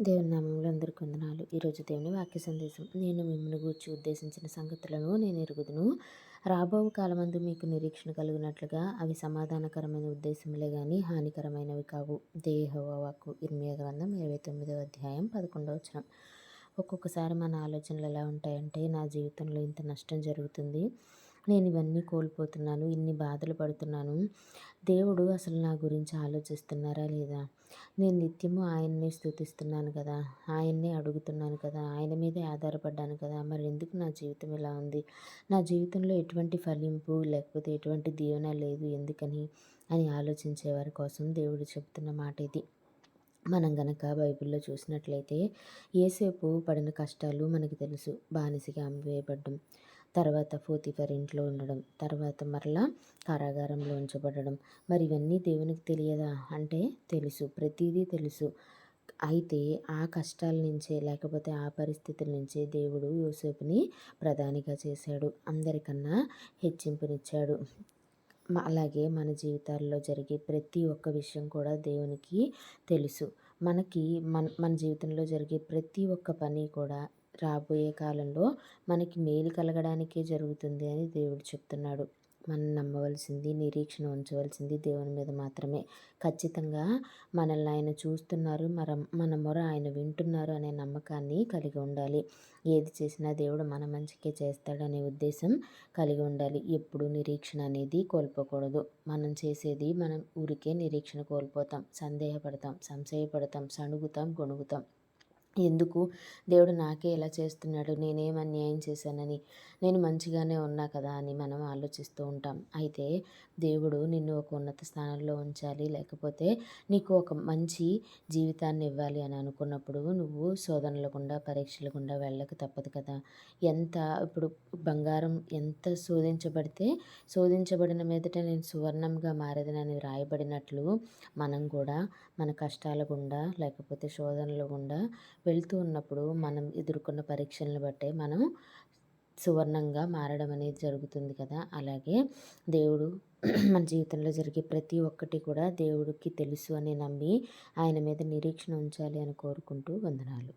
దేవుని నామములో అందరికి వందనాలు. ఈరోజు దేవుని వాక్య సందేశం. నేను మిమ్మల్ని గూర్చి ఉద్దేశించిన సంగతులను నేను ఎరుగుదును. రాబో కాలమందు మీకు నిరీక్షణ కలుగునట్లుగా అవి సమాధానకరమైన ఉద్దేశములే గాని హానికరమైనవి కావు. యెహోవా వాక్కు. ఇర్మీయా గ్రంథం 29వ అధ్యాయం 11వ వచనం. ఒక్కొక్కసారి మన ఆలోచనలు ఎలా ఉంటాయంటే, నా జీవితంలో ఇంత నష్టం జరుగుతుంది, నేను ఇవన్నీ కోల్పోతున్నాను, ఇన్ని బాధలు పడుతున్నాను, దేవుడు అసలు నా గురించి ఆలోచిస్తున్నారా లేదా? నేను నిత్యము ఆయన్నే స్తుతిస్తున్నాను కదా, ఆయన్నే అడుగుతున్నాను కదా, ఆయన మీదే ఆధారపడ్డాను కదా, మరి ఎందుకు నా జీవితం ఇలా ఉంది? నా జీవితంలో ఎటువంటి ఫలింపు లేకపోతే ఎటువంటి దీవెన లేదు ఎందుకని అని ఆలోచించే వారి కోసం దేవుడు చెప్తున్న మాట ఇది. మనం గనక బైబిల్లో చూసినట్లయితే యేసేపు పడిన కష్టాలు మనకి తెలుసు. బానిసగా అమ్మివేయబడ్డం, తర్వాత పోతీఫర్ ఇంట్లో ఉండడం, తర్వాత మరలా కారాగారంలో ఉంచబడడం. మరి ఇవన్నీ దేవునికి తెలియదా అంటే తెలుసు, ప్రతిదీ తెలుసు. అయితే ఆ కష్టాల నుంచే లేకపోతే ఆ పరిస్థితుల నుంచే దేవుడు యోసేపుని ప్రధానిగా చేశాడు, అందరికన్నా హెచ్చింపునిచ్చాడు. అలాగే మన జీవితాల్లో జరిగే ప్రతి ఒక్క విషయం కూడా దేవునికి తెలుసు. మనకి మన జీవితంలో జరిగే ప్రతి ఒక్క పని కూడా రాబోయే కాలంలో మనకి మేలు కలగడానికే జరుగుతుంది అని దేవుడు చెప్తున్నాడు. మనం నమ్మవలసింది, నిరీక్షణ ఉంచవలసింది దేవుని మీద మాత్రమే. ఖచ్చితంగా మనల్ని ఆయన చూస్తున్నారు, మన మొర ఆయన వింటున్నారు అనే నమ్మకాన్ని కలిగి ఉండాలి. ఏది చేసినా దేవుడు మన మంచికే చేస్తాడనే ఉద్దేశం కలిగి ఉండాలి. ఎప్పుడు నిరీక్షణ అనేది కోల్పోకూడదు. మనం చేసేది మనం ఊరికే నిరీక్షణ కోల్పోతాం, సందేహపడతాం, సంశయపడతాం, సణుగుతాం, గొణుగుతాం. ఎందుకు దేవుడు నాకే ఇలా చేస్తున్నాడు, నేనేం అన్యాయం చేశానని, నేను మంచిగానే ఉన్నా కదా అని మనం ఆలోచిస్తూ ఉంటాం. అయితే దేవుడు నిన్ను ఒక ఉన్నత స్థానంలో ఉంచాలి, లేకపోతే నీకు ఒక మంచి జీవితాన్ని ఇవ్వాలి అని అనుకున్నప్పుడు నువ్వు శోధనల గుండా, పరీక్షల గుండా వెళ్ళక తప్పదు కదా. ఇప్పుడు బంగారం ఎంత శోధించబడితే శోధించబడిన మీదట నేను సువర్ణంగా మారేదనని రాయబడినట్లు మనం కూడా మన కష్టాల గుండా లేకపోతే శోధనల గుండా వెళ్తూ ఉన్నప్పుడు మనం ఎదుర్కొన్న పరీక్షలను బట్టే మనం సువర్ణంగా మారడం అనేది జరుగుతుంది కదా. అలాగే దేవుడు మన జీవితంలో జరిగే ప్రతి ఒక్కటి కూడా దేవుడికి తెలుసు అని నమ్మి ఆయన మీద నిరీక్షణ ఉంచాలి అని కోరుకుంటూ వందనాలు.